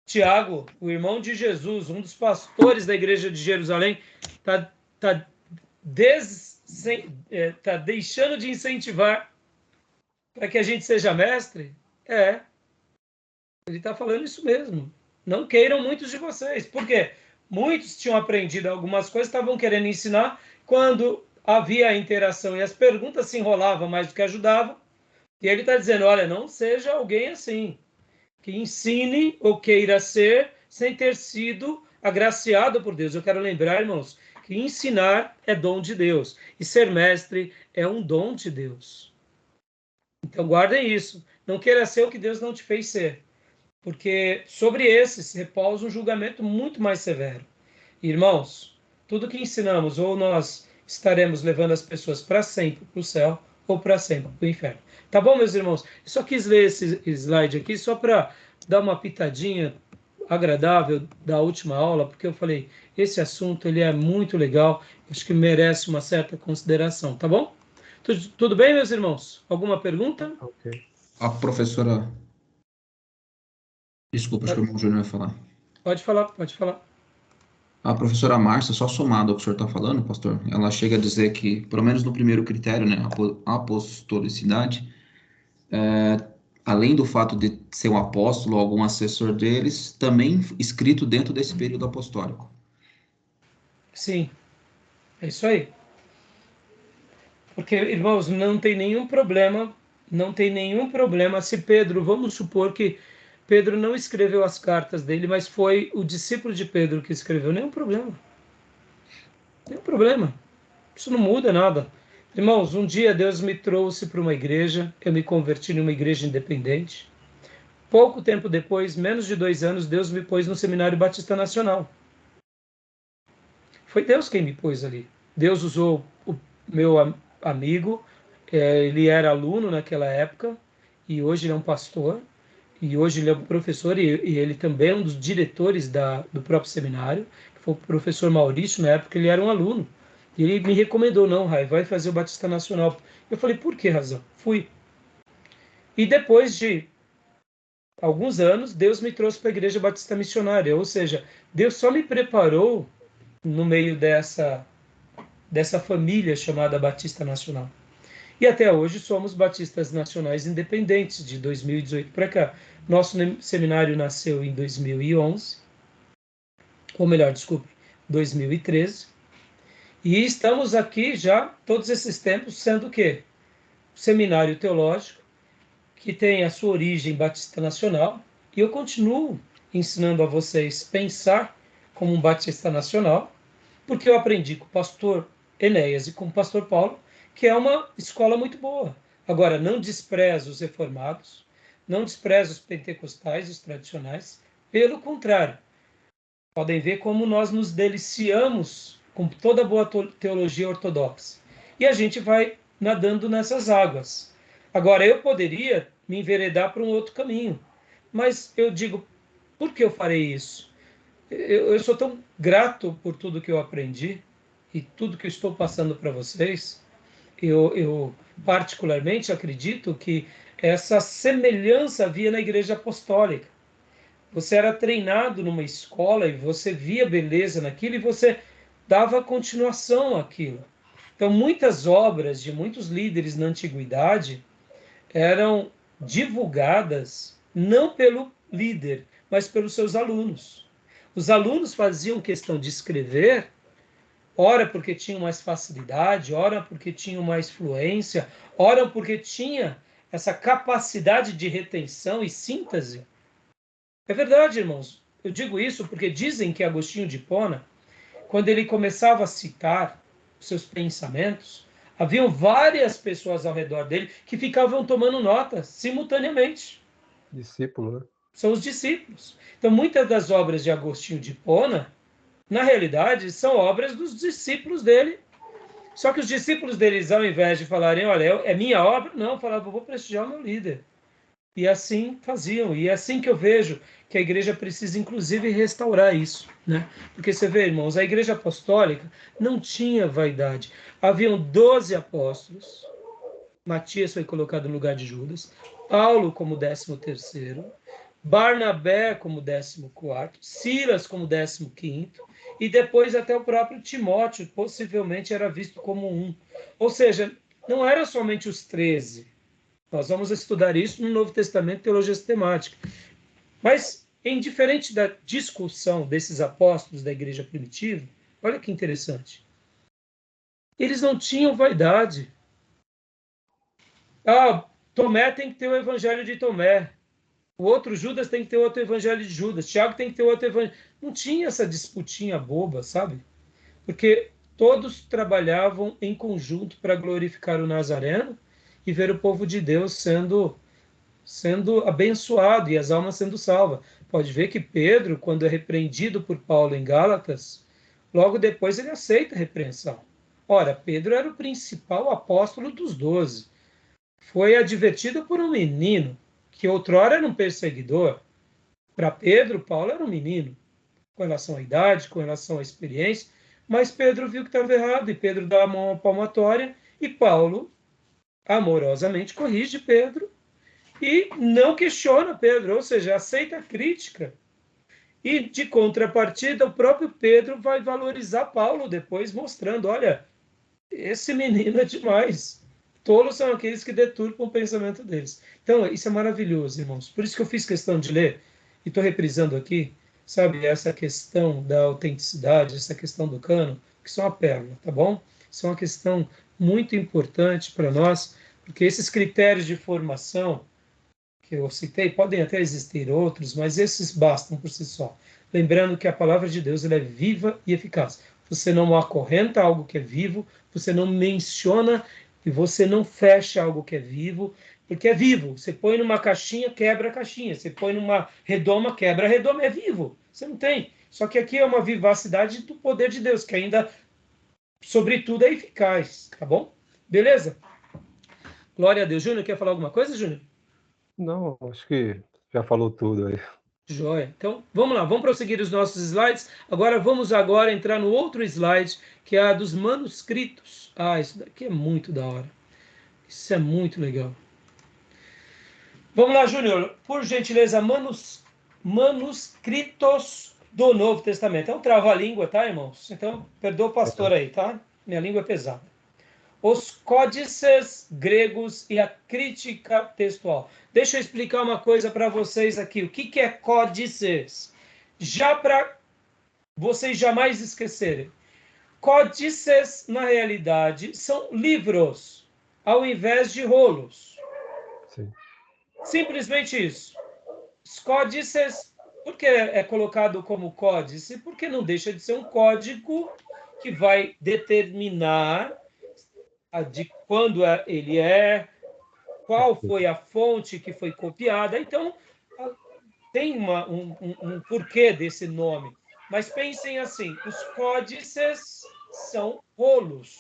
Tiago, o irmão de Jesus, um dos pastores da igreja de Jerusalém, está deixando de incentivar para que a gente seja mestre? Ele está falando isso mesmo. Não queiram muitos de vocês. Por quê? Muitos tinham aprendido algumas coisas, estavam querendo ensinar, quando havia a interação e as perguntas se enrolavam mais do que ajudavam. E ele está dizendo, olha, não seja alguém assim, que ensine ou queira ser sem ter sido agraciado por Deus. Eu quero lembrar, irmãos, que ensinar é dom de Deus e ser mestre é um dom de Deus. Então guardem isso. Não queira ser o que Deus não te fez ser, porque sobre esses repousa um julgamento muito mais severo. Irmãos, tudo que ensinamos, ou nós estaremos levando as pessoas para sempre para o céu, ou para sempre para o inferno. Tá bom, meus irmãos? Eu só quis ler esse slide aqui só para dar uma pitadinha agradável da última aula, porque eu falei, esse assunto ele é muito legal, acho que merece uma certa consideração, tá bom? Tudo bem, meus irmãos? Alguma pergunta? Ok. A professora... Desculpa, acho que o irmão Júnior vai falar. Pode falar, pode falar. A professora Márcia, só somado ao que o senhor está falando, pastor, ela chega a dizer que, pelo menos no primeiro critério, né, a apostolicidade, além do fato de ser um apóstolo ou algum assessor deles, também escrito dentro desse período apostólico. Sim, é isso aí. Porque, irmãos, não tem nenhum problema se Pedro, vamos supor que Pedro não escreveu as cartas dele, mas foi o discípulo de Pedro que escreveu. Nenhum problema. Nenhum problema. Isso não muda nada. Irmãos, um dia Deus me trouxe para uma igreja, eu me converti numa igreja independente. Pouco tempo depois, menos de 2 anos, Deus me pôs no Seminário Batista Nacional. Foi Deus quem me pôs ali. Deus usou o meu amigo, ele era aluno naquela época, e hoje ele é um pastor. E hoje ele é um professor e ele também é um dos diretores do próprio seminário, que foi o professor Maurício, na época ele era um aluno. E ele me recomendou, não, Rai, vai fazer o Batista Nacional. Eu falei, por que razão? Fui. E depois de alguns anos, Deus me trouxe para a Igreja Batista Missionária, ou seja, Deus só me preparou no meio dessa família chamada Batista Nacional. E até hoje somos batistas nacionais independentes, de 2018 para cá. Nosso seminário nasceu em 2011, ou melhor, desculpe, 2013. E estamos aqui já, todos esses tempos, sendo o quê? Seminário teológico, que tem a sua origem batista nacional, e eu continuo ensinando a vocês pensar como um batista nacional, porque eu aprendi com o pastor Enéas e com o pastor Paulo, que é uma escola muito boa. Agora, não desprezo os reformados, não desprezo os pentecostais, os tradicionais, pelo contrário. Podem ver como nós nos deliciamos com toda a boa teologia ortodoxa. E a gente vai nadando nessas águas. Agora, eu poderia me enveredar para um outro caminho, mas eu digo, por que eu farei isso? Eu sou tão grato por tudo que eu aprendi e tudo que eu estou passando para vocês. Eu particularmente acredito que essa semelhança havia na Igreja Apostólica. Você era treinado numa escola e você via beleza naquilo e você dava continuação àquilo. Então, muitas obras de muitos líderes na antiguidade eram divulgadas não pelo líder, mas pelos seus alunos. Os alunos faziam questão de escrever, ora porque tinham mais facilidade, ora porque tinham mais fluência, ora porque tinha essa capacidade de retenção e síntese. É verdade, irmãos. Eu digo isso porque dizem que Agostinho de Hipona, quando ele começava a citar seus pensamentos, haviam várias pessoas ao redor dele que ficavam tomando notas simultaneamente. Discípulo, né? São os discípulos. Então, muitas das obras de Agostinho de Hipona, na realidade, são obras dos discípulos dele. Só que os discípulos deles, ao invés de falarem, olha, é minha obra, não, falavam, vou prestigiar o meu líder. E assim faziam. E é assim que eu vejo que a igreja precisa, inclusive, restaurar isso, né? Porque você vê, irmãos, a igreja apostólica não tinha vaidade. Haviam 12 apóstolos. Matias foi colocado no lugar de Judas. Paulo como 13º. Barnabé como 14º. Silas como 15º. E depois até o próprio Timóteo, possivelmente, era visto como um. Ou seja, não eram somente os 13. Nós vamos estudar isso no Novo Testamento, teologia sistemática. Mas, em diferente da discussão desses apóstolos da igreja primitiva, olha que interessante. Eles não tinham vaidade. Tomé tem que ter o evangelho de Tomé. O outro Judas tem que ter outro evangelho de Judas. Tiago tem que ter outro evangelho. Não tinha essa disputinha boba, sabe? Porque todos trabalhavam em conjunto para glorificar o Nazareno e ver o povo de Deus sendo abençoado e as almas sendo salvas. Pode ver que Pedro, quando é repreendido por Paulo em Gálatas, logo depois ele aceita a repreensão. Ora, Pedro era o principal apóstolo dos 12. Foi advertido por um menino, que outrora era um perseguidor. Para Pedro, Paulo era um menino, com relação à idade, com relação à experiência, mas Pedro viu que estava errado, e Pedro dá a mão à palmatória, e Paulo, amorosamente, corrige Pedro, e não questiona Pedro, ou seja, aceita a crítica. E, de contrapartida, o próprio Pedro vai valorizar Paulo depois, mostrando, olha, esse menino é demais. Tolos são aqueles que deturpam o pensamento deles. Então, isso é maravilhoso, irmãos. Por isso que eu fiz questão de ler, e estou reprisando aqui, sabe, essa questão da autenticidade, essa questão do cânon, que são a pérola, tá bom? Isso é uma questão muito importante para nós, porque esses critérios de formação que eu citei, podem até existir outros, mas esses bastam por si só. Lembrando que a palavra de Deus ela é viva e eficaz. Você não acorrenta algo que é vivo, você não menciona e você não fecha algo que é vivo, porque é vivo. Você põe numa caixinha, quebra a caixinha. Você põe numa redoma, quebra a redoma. É vivo. Você não tem. Só que aqui é uma vivacidade do poder de Deus, que ainda, sobretudo, é eficaz. Tá bom? Beleza? Glória a Deus. Júnior, quer falar alguma coisa, Júnior? Não, acho que já falou tudo aí. Joia. Então, vamos lá, vamos prosseguir os nossos slides. Vamos entrar no outro slide, que é a dos manuscritos. Isso daqui é muito da hora. Isso é muito legal. Vamos lá, Júnior. Por gentileza, manuscritos do Novo Testamento. É um trava-língua, tá, irmãos? Então, perdoa o pastor aí, tá? Minha língua é pesada. Os códices gregos e a crítica textual. Deixa eu explicar uma coisa para vocês aqui. O que é códices? Já para vocês jamais esquecerem. Códices, na realidade, são livros, ao invés de rolos. Sim. Simplesmente isso. Os códices, por que é colocado como códice? Porque não deixa de ser um código que vai determinar de quando ele qual foi a fonte que foi copiada. Então, tem um porquê desse nome. Mas pensem assim, os códices são rolos.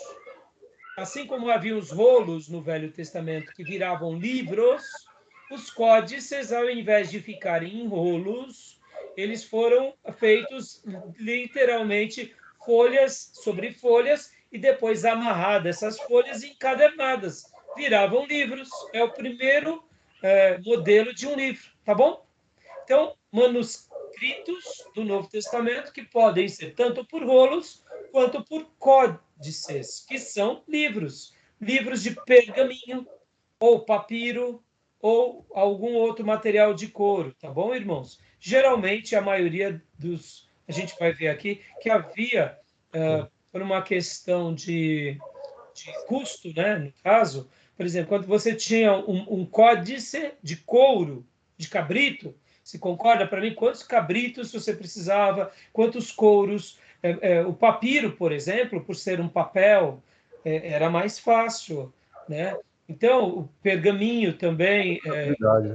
Assim como havia os rolos no Velho Testamento que viravam livros, os códices, ao invés de ficarem em rolos, eles foram feitos literalmente folhas sobre folhas e depois amarradas essas folhas encadernadas. Viravam livros. É o primeiro modelo de um livro, tá bom? Então, manuscritos do Novo Testamento, que podem ser tanto por rolos quanto por códices, que são livros de pergaminho, ou papiro, ou algum outro material de couro, tá bom, irmãos? Geralmente, a maioria dos... A gente vai ver aqui que havia, por uma questão de custo, né, no caso, por exemplo, quando você tinha um códice de couro, de cabrito, se concorda para mim quantos cabritos você precisava, quantos couros, o papiro, por exemplo, por ser um papel, era mais fácil, né? Então, o pergaminho também. Verdade.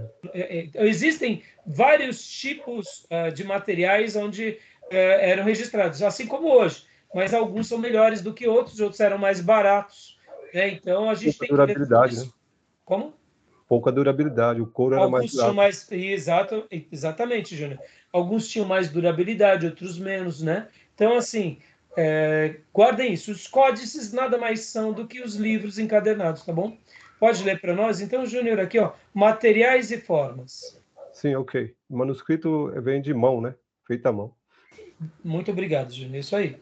Existem vários tipos de materiais onde eram registrados, assim como hoje, mas alguns são melhores do que outros eram mais baratos. Né? Então, a gente Pouca tem que ver tudo durabilidade, né? isso. Como? Pouca durabilidade. O couro era mais Alguns tinham durável. mais. Exatamente, Júnior. Alguns tinham mais durabilidade, outros menos, né? Então, assim, guardem isso. Os códices nada mais são do que os livros encadernados, tá bom? Pode ler para nós? Então, Júnior, aqui, ó, materiais e formas. Sim, ok. O manuscrito vem de mão, né? Feito à mão. Muito obrigado, Júnior. Isso aí.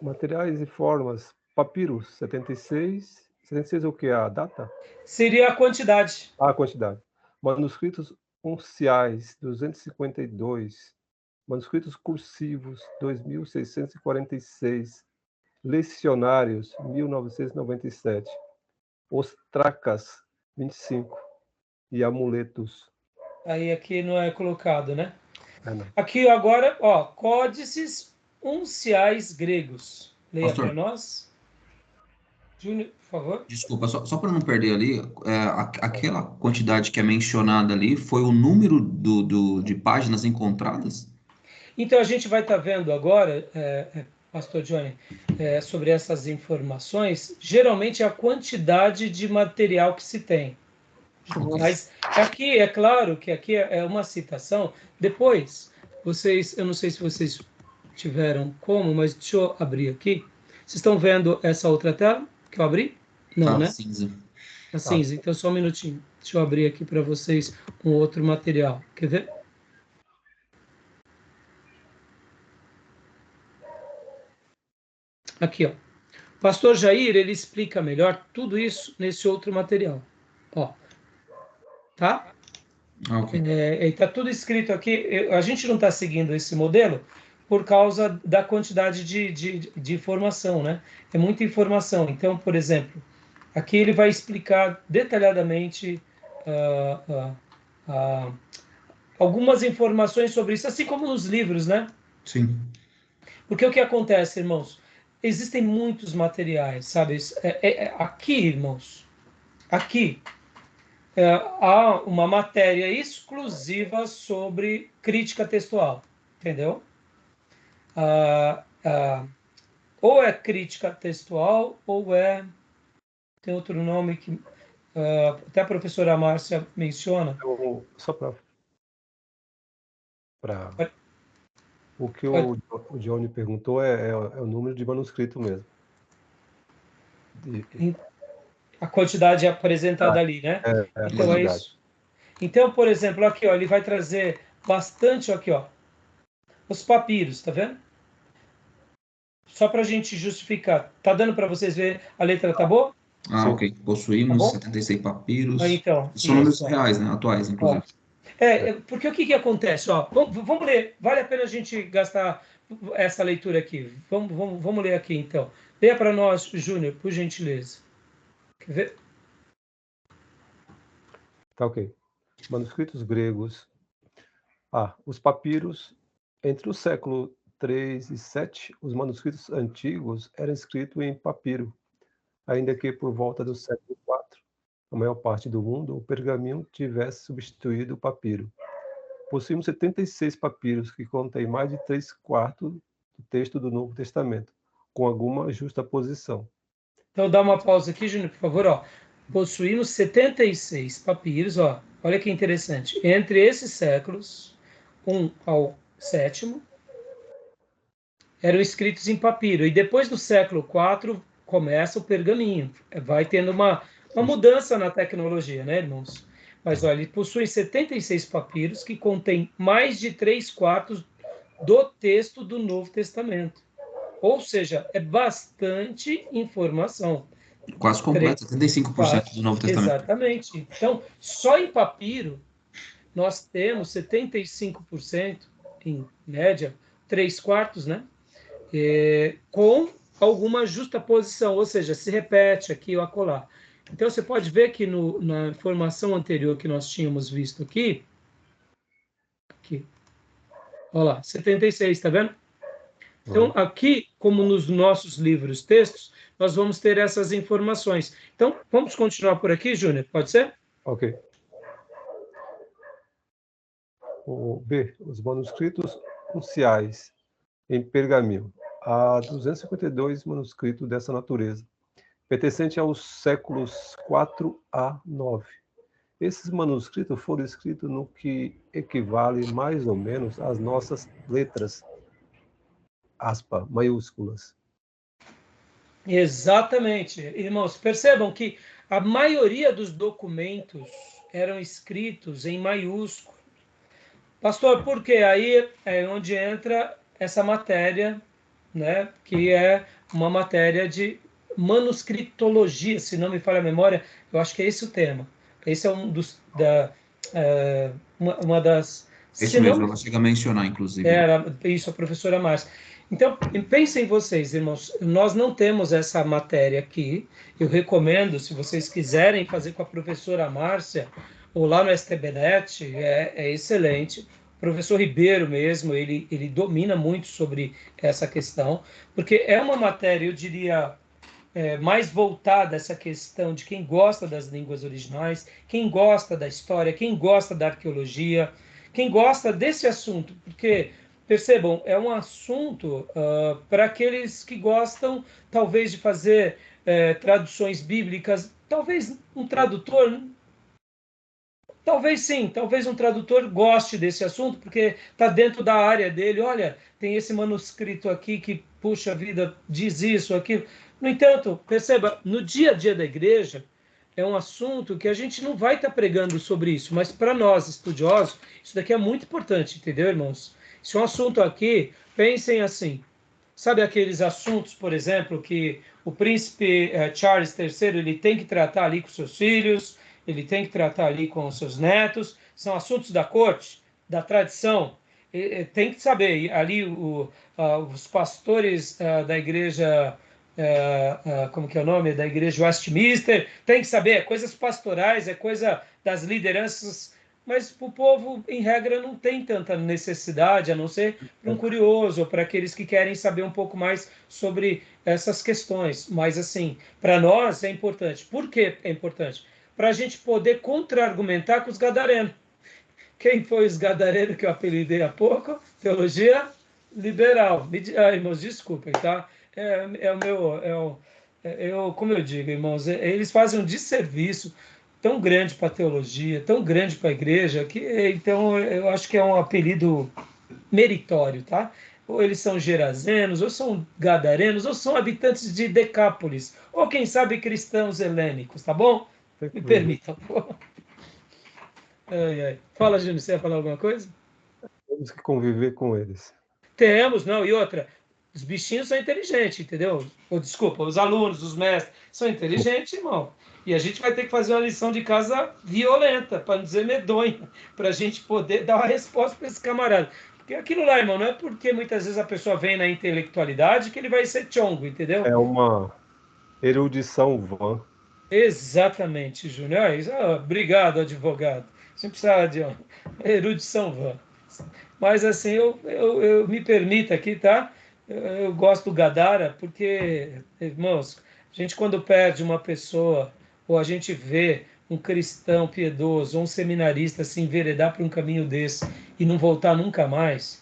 Materiais e formas. Papiros, 76. 76 é o que? A data? Seria a quantidade. A quantidade. Manuscritos unciais, 252. Manuscritos cursivos, 2646. Lecionários, 1997. Ostracas, 25. E amuletos. Aí aqui não é colocado, né? Não. Aqui agora, ó, códices unciais gregos. Leia para Pastor, nós. Júnior, por favor. desculpa, só para não perder ali, aquela quantidade que é mencionada ali foi o número de páginas encontradas? Então, a gente vai estar vendo agora, Pastor Johnny, sobre essas informações. Geralmente, é a quantidade de material que se tem. Mas aqui, é claro que aqui é uma citação. Depois, eu não sei se vocês tiveram como, mas deixa eu abrir aqui. Vocês estão vendo essa outra tela que eu abri? Não, Tá, né? cinza. A cinza. Então, só um minutinho. Deixa eu abrir aqui para vocês um outro material. Quer ver? Aqui, ó. O pastor Jair, ele explica melhor tudo isso nesse outro material. Ó, tá? Ok. Está tudo escrito aqui. A gente não está seguindo esse modelo por causa da quantidade de informação, né? É muita informação. Então, por exemplo, aqui ele vai explicar detalhadamente algumas informações sobre isso, assim como nos livros, né? Sim. Porque o que acontece, irmãos? Existem muitos materiais, sabe? Aqui, irmãos, aqui há uma matéria exclusiva sobre crítica textual, entendeu? Ou é crítica textual, ou tem outro nome que até a professora Márcia menciona. Só para Pode- o que pode- o Johnny perguntou é o número de manuscrito mesmo. A quantidade apresentada ali, né? A Então é quantidade. isso. Então, por exemplo, aqui, ó, ele vai trazer bastante aqui, ó, os papiros, tá vendo? Só para a gente justificar. Tá dando para vocês ver a letra, tá boa? Ah, Sim. ok. Tá Possuímos bom? 76 papiros. Então, São números isso. reais, né? Atuais, Ó. inclusive. Porque o que acontece? Ó, vamos ler. Vale a pena a gente gastar essa leitura aqui. Vamos ler aqui, então. Leia para nós, Júnior, por gentileza. Quer ver? Tá ok. Manuscritos gregos. Os papiros. Entre o século 3 e 7, os manuscritos antigos eram escritos em papiro, ainda que por volta do século 4, a maior parte do mundo, o pergaminho tivesse substituído o papiro. Possuímos 76 papiros que contêm mais de 3/4 do texto do Novo Testamento, com alguma justaposição. Então, dá uma pausa aqui, Júnior, por favor. Ó. Possuímos 76 papiros, ó. Olha que interessante. Entre esses séculos, 1 ao 7, eram escritos em papiro. E depois do século 4 começa o pergaminho. Vai tendo uma mudança na tecnologia, né, irmãos? Mas olha, ele possui 76 papiros que contém mais de 3/4 do texto do Novo Testamento. Ou seja, é bastante informação. Quase completo, 75% do Novo Testamento. Exatamente. Então, só em papiro, nós temos 75%, em média, 3/4, né? Com alguma justaposição, ou seja, se repete aqui ou acolá. Então, você pode ver que na informação anterior que nós tínhamos visto aqui, olha lá, 76, está vendo? Então, aqui, como nos nossos livros textos, nós vamos ter essas informações. Então, vamos continuar por aqui, Júnior? Pode ser? Ok. O B. Os manuscritos unciais em pergaminho. Há 252 manuscritos dessa natureza, pertencente aos séculos 4 a 9. Esses manuscritos foram escritos no que equivale mais ou menos às nossas letras, aspa, maiúsculas. Exatamente. Irmãos, percebam que a maioria dos documentos eram escritos em maiúsculo. Pastor, por quê? Aí é onde entra essa matéria, né, que é uma matéria de manuscritologia, se não me falha a memória, eu acho que é esse o tema. Esse é uma das... Isso mesmo, ela chega a mencionar, inclusive. Era isso, a professora Márcia. Então, pensem vocês, irmãos, nós não temos essa matéria aqui. Eu recomendo, se vocês quiserem fazer com a professora Márcia, ou lá no STBnet, é excelente. O professor Ribeiro mesmo, ele domina muito sobre essa questão, porque é uma matéria, eu diria, mais voltada a essa questão de quem gosta das línguas originais, quem gosta da história, quem gosta da arqueologia, quem gosta desse assunto, porque, percebam, é um assunto para aqueles que gostam, talvez, de fazer traduções bíblicas, talvez um tradutor... Talvez sim, talvez um tradutor goste desse assunto, porque está dentro da área dele. Olha, tem esse manuscrito aqui que, puxa vida, diz isso, aquilo. No entanto, perceba, no dia a dia da igreja, é um assunto que a gente não vai estar pregando sobre isso, mas para nós, estudiosos, isso daqui é muito importante, entendeu, irmãos? Isso é um assunto aqui, pensem assim, sabe aqueles assuntos, por exemplo, que o príncipe Charles III ele tem que tratar ali com seus filhos, ele tem que tratar ali com os seus netos, são assuntos da corte, da tradição, tem que saber, ali os pastores da igreja, como que é o nome, da igreja Westminster, tem que saber, é coisas pastorais, é coisa das lideranças, mas o povo, em regra, não tem tanta necessidade, a não ser para um curioso, ou para aqueles que querem saber um pouco mais sobre essas questões. Mas, assim, para nós é importante. Por que é importante? Para a gente poder contra-argumentar com os gadarenos. Quem foi os gadarenos que eu apelidei há pouco? Teologia liberal. Irmãos, desculpem, tá? Como eu digo, irmãos, eles fazem um desserviço tão grande para a teologia, tão grande para a igreja, que então eu acho que é um apelido meritório, tá? Ou eles são gerazenos, ou são gadarenos, ou são habitantes de Decápolis, ou quem sabe cristãos helênicos, tá bom? Me permitam. Fala, Júnior, você ia falar alguma coisa? Temos que conviver com eles. Temos, não, e outra, os bichinhos são inteligentes, entendeu? Desculpa, os alunos, os mestres, são inteligentes, irmão. E a gente vai ter que fazer uma lição de casa violenta, para não dizer medonha, para a gente poder dar uma resposta para esse camarada. Porque aquilo lá, irmão, não é porque muitas vezes a pessoa vem na intelectualidade que ele vai ser chongo, entendeu? É uma erudição vã. Exatamente, Júnior. Obrigado, advogado. Você precisa de uma erudição vã. Mas assim, eu me permita aqui, tá? Eu gosto do Gadara porque, irmãos, a gente quando perde uma pessoa, ou a gente vê um cristão piedoso, ou um seminarista se enveredar para um caminho desse e não voltar nunca mais,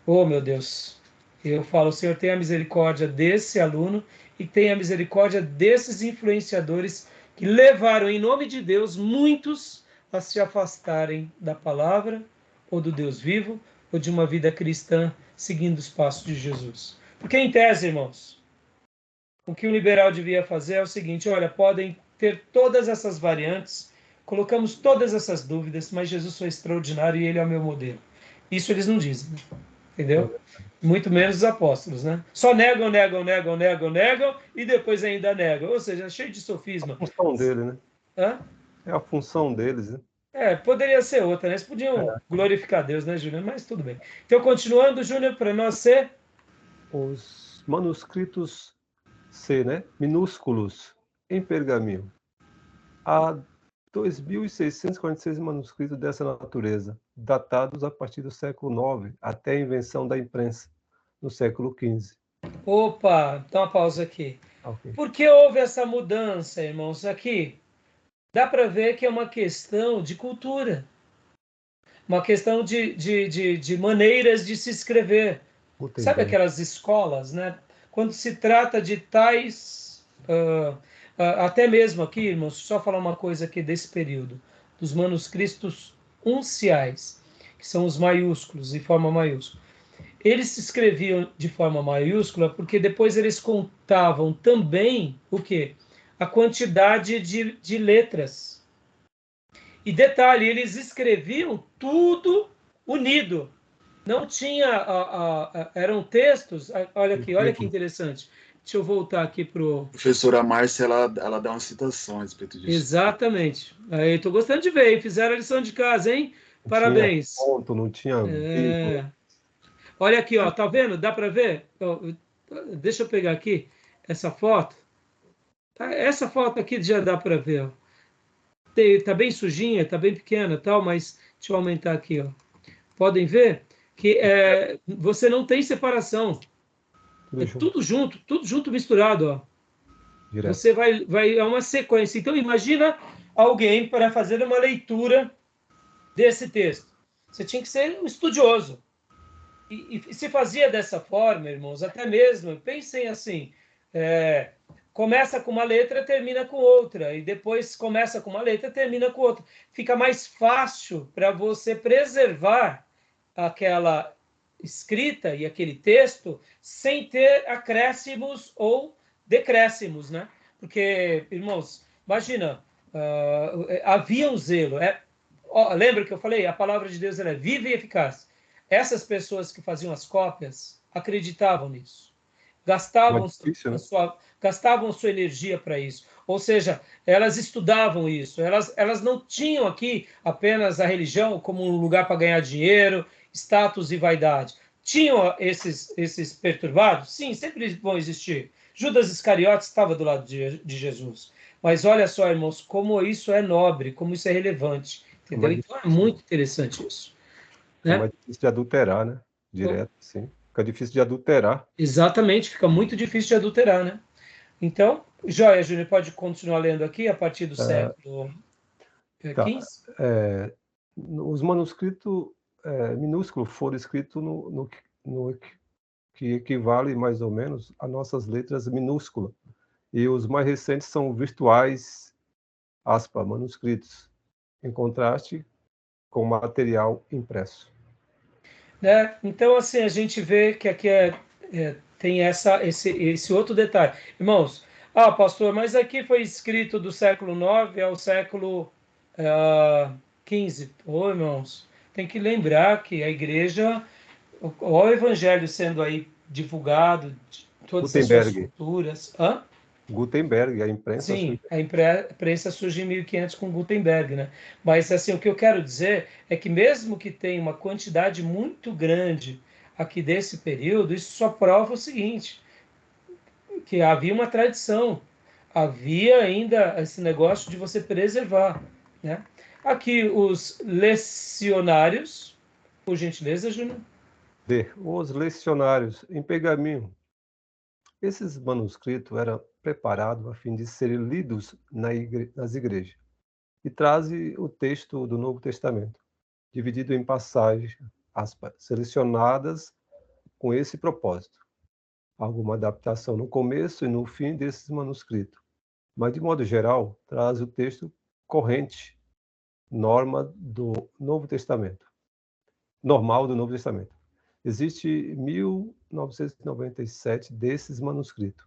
oh meu Deus, eu falo, Senhor, tenha misericórdia desse aluno e tenha misericórdia desses influenciadores que levaram, em nome de Deus, muitos a se afastarem da palavra, ou do Deus vivo, ou de uma vida cristã seguindo os passos de Jesus. Porque, em tese, irmãos, o que o liberal devia fazer é o seguinte: olha, podem ter todas essas variantes, colocamos todas essas dúvidas, mas Jesus foi extraordinário e ele é o meu modelo. Isso eles não dizem, né? Entendeu? Muito menos os apóstolos, né? Só negam, negam, negam, negam, negam e depois ainda negam. Ou seja, cheio de sofisma. A função dele, né? Hã? É a função deles, né? Poderia ser outra, né? Eles podiam glorificar Deus, né, Júnior? Mas tudo bem. Então, continuando, Júnior, para nós ser... Os manuscritos C, né? Minúsculos, em pergaminho. Há 2.646 manuscritos dessa natureza, datados a partir do século IX até a invenção da imprensa, no século XV. Opa, dá uma pausa aqui. Okay. Por que houve essa mudança, irmãos? Aqui dá para ver que é uma questão de cultura, uma questão de maneiras de se escrever. Sabe aquelas escolas, né? Quando se trata de tais... até mesmo aqui, irmãos, só falar uma coisa aqui desse período, dos manuscritos unciais, que são os maiúsculos, em forma maiúscula. Eles se escreviam de forma maiúscula porque depois eles contavam também o quê? A quantidade de letras. E detalhe, eles escreviam tudo unido. Não tinha... eram textos... Olha aqui, olha que interessante. Deixa eu voltar aqui para o... Professora Márcia, ela dá uma citação a respeito disso. Exatamente. Aí, estou gostando de ver, hein? Fizeram a lição de casa, hein? Parabéns. Não tinha ponto, não tinha vírgula. Olha aqui, ó, tá vendo? Dá para ver? Deixa eu pegar aqui essa foto. Essa foto aqui já dá para ver. Ó. Tá bem sujinha, tá bem pequena, tal, mas deixa eu aumentar aqui, ó. Podem ver que você não tem separação. Tudo junto misturado, ó. Direto. Você vai a uma sequência. Então imagina alguém para fazer uma leitura desse texto. Você tinha que ser um estudioso. E se fazia dessa forma, irmãos, até mesmo, pensem assim, começa com uma letra, termina com outra, e depois começa com uma letra, termina com outra. Fica mais fácil para você preservar aquela escrita e aquele texto sem ter acréscimos ou decréscimos, né? Porque, irmãos, imagina, havia um zelo. Lembra que eu falei? A palavra de Deus ela é viva e eficaz. Essas pessoas que faziam as cópias acreditavam nisso. Gastavam sua energia para isso. Ou seja, elas estudavam isso. Elas não tinham aqui apenas a religião como um lugar para ganhar dinheiro, status e vaidade. Tinham esses perturbados? Sim, sempre vão existir. Judas Iscariotes estava do lado de Jesus. Mas olha só, irmãos, como isso é nobre, como isso é relevante. Entendeu? Então é muito interessante isso. É mais difícil de adulterar, né? Direto, sim. Fica difícil de adulterar. Exatamente, fica muito difícil de adulterar, né? Então, Joia, Júnior, pode continuar lendo aqui a partir do século XV? Os manuscritos minúsculos foram escritos no que equivale mais ou menos a nossas letras minúsculas. E os mais recentes são virtuais, manuscritos, em contraste com o material impresso. Né? Então, assim, a gente vê que aqui tem esse outro detalhe. Irmãos, pastor, mas aqui foi escrito do século IX ao século XV. Ô, irmãos, tem que lembrar que a igreja, o evangelho sendo aí divulgado, todas as suas culturas... Gutenberg, a imprensa... Sim, a imprensa surge em 1500 com Gutenberg, né? Mas, assim, o que eu quero dizer é que mesmo que tenha uma quantidade muito grande aqui desse período, isso só prova o seguinte, que havia uma tradição, havia ainda esse negócio de você preservar, né? Aqui, os lecionários, por gentileza, Júnior. Os lecionários, em pergaminho. Esses manuscritos eram preparados a fim de serem lidos nas igrejas e trazem o texto do Novo Testamento, dividido em passagens, selecionadas com esse propósito. Alguma adaptação no começo e no fim desses manuscritos, mas, de modo geral, traz o texto corrente, normal do Novo Testamento. Existe 1997 desses manuscritos.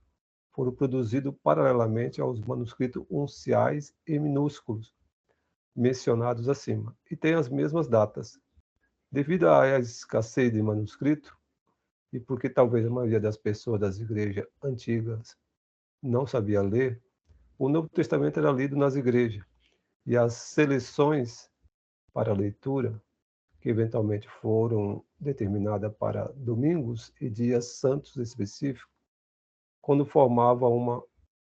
Foram produzidos paralelamente aos manuscritos unciais e minúsculos, mencionados acima, e têm as mesmas datas. Devido à escassez de manuscrito, e porque talvez a maioria das pessoas das igrejas antigas não sabia ler, o Novo Testamento era lido nas igrejas, e as seleções para leitura, que eventualmente foram determinadas para domingos e dias santos específicos, quando formavam uma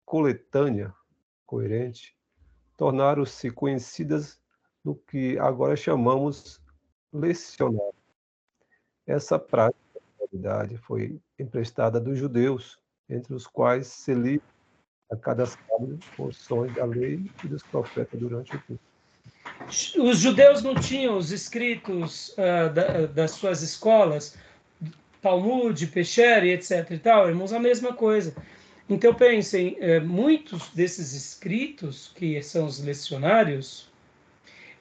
coletânea coerente, tornaram-se conhecidas no que agora chamamos lecionário. Essa prática, na realidade, foi emprestada dos judeus, entre os quais se lia a cada sábado porções da lei e dos profetas durante o culto. Os judeus não tinham os escritos das suas escolas, Talmud, Pesher, etc. e tal, irmãos, a mesma coisa. Então pensem, muitos desses escritos, que são os lecionários,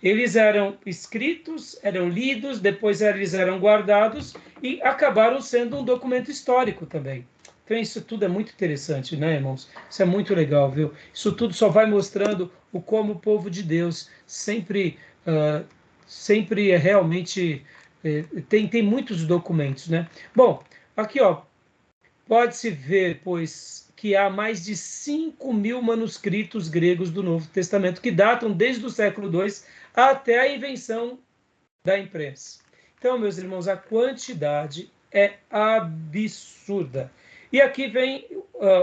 eles eram escritos, eram lidos, depois eles eram guardados e acabaram sendo um documento histórico também. Então isso tudo é muito interessante, né, irmãos? Isso é muito legal, viu? Isso tudo só vai mostrando o como o povo de Deus sempre é realmente tem muitos documentos, né? Bom, aqui ó, pode-se ver, pois, que há mais de 5.000 manuscritos gregos do Novo Testamento que datam desde o século II até a invenção da imprensa. Então, meus irmãos, a quantidade é absurda. E aqui vem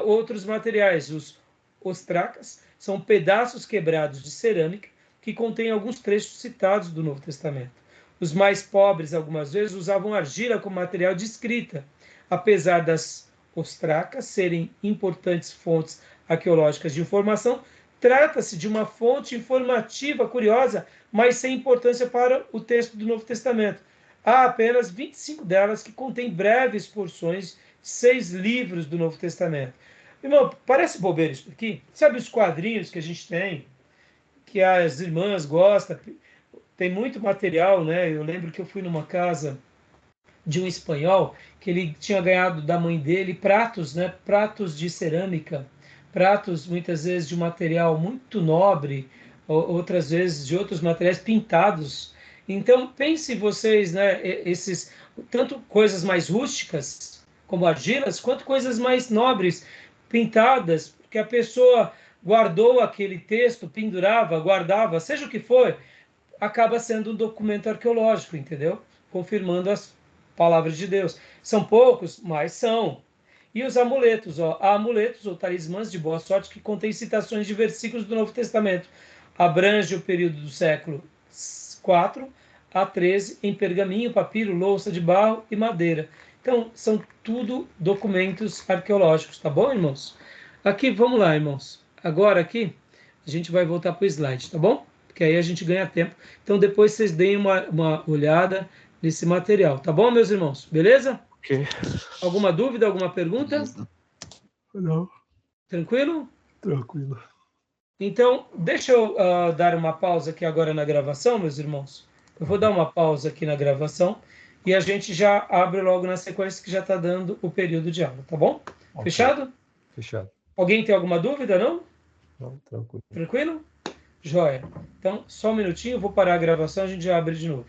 outros materiais. Os ostracas são pedaços quebrados de cerâmica que contêm alguns trechos citados do Novo Testamento. Os mais pobres, algumas vezes, usavam argila como material de escrita. Apesar das ostracas serem importantes fontes arqueológicas de informação, trata-se de uma fonte informativa curiosa, mas sem importância para o texto do Novo Testamento. Há apenas 25 delas que contêm breves porções, 6 livros do Novo Testamento. Irmão, parece bobeira isso aqui? Sabe os quadrinhos que a gente tem, que as irmãs gostam? Tem muito material, né? Eu lembro que eu fui numa casa de um espanhol que ele tinha ganhado da mãe dele pratos, né? Pratos de cerâmica, pratos muitas vezes de um material muito nobre, outras vezes de outros materiais pintados. Então pense vocês, né? Esses tanto coisas mais rústicas como argilas, quanto coisas mais nobres pintadas, porque a pessoa guardou aquele texto, pendurava, guardava, seja o que for, acaba sendo um documento arqueológico, entendeu? Confirmando as palavras de Deus. São poucos, mas são. E os amuletos, ó, há amuletos ou talismãs de boa sorte que contêm citações de versículos do Novo Testamento. Abrange o período do século IV a 13 em pergaminho, papiro, louça de barro e madeira. Então, são tudo documentos arqueológicos, tá bom, irmãos? Aqui, vamos lá, irmãos. Agora aqui, a gente vai voltar para o slide, tá bom? Porque aí a gente ganha tempo. Então, depois vocês deem uma olhada nesse material, tá bom, meus irmãos? Beleza? Ok. Alguma dúvida, alguma pergunta? Não. Tranquilo? Tranquilo. Então, deixa eu dar uma pausa aqui agora na gravação, meus irmãos. Eu vou dar uma pausa aqui na gravação e a gente já abre logo na sequência que já está dando o período de aula, tá bom? Okay. Fechado? Fechado. Alguém tem alguma dúvida, não? Não, tranquilo. Tranquilo? Joia. Então, só um minutinho, eu vou parar a gravação e a gente já abre de novo.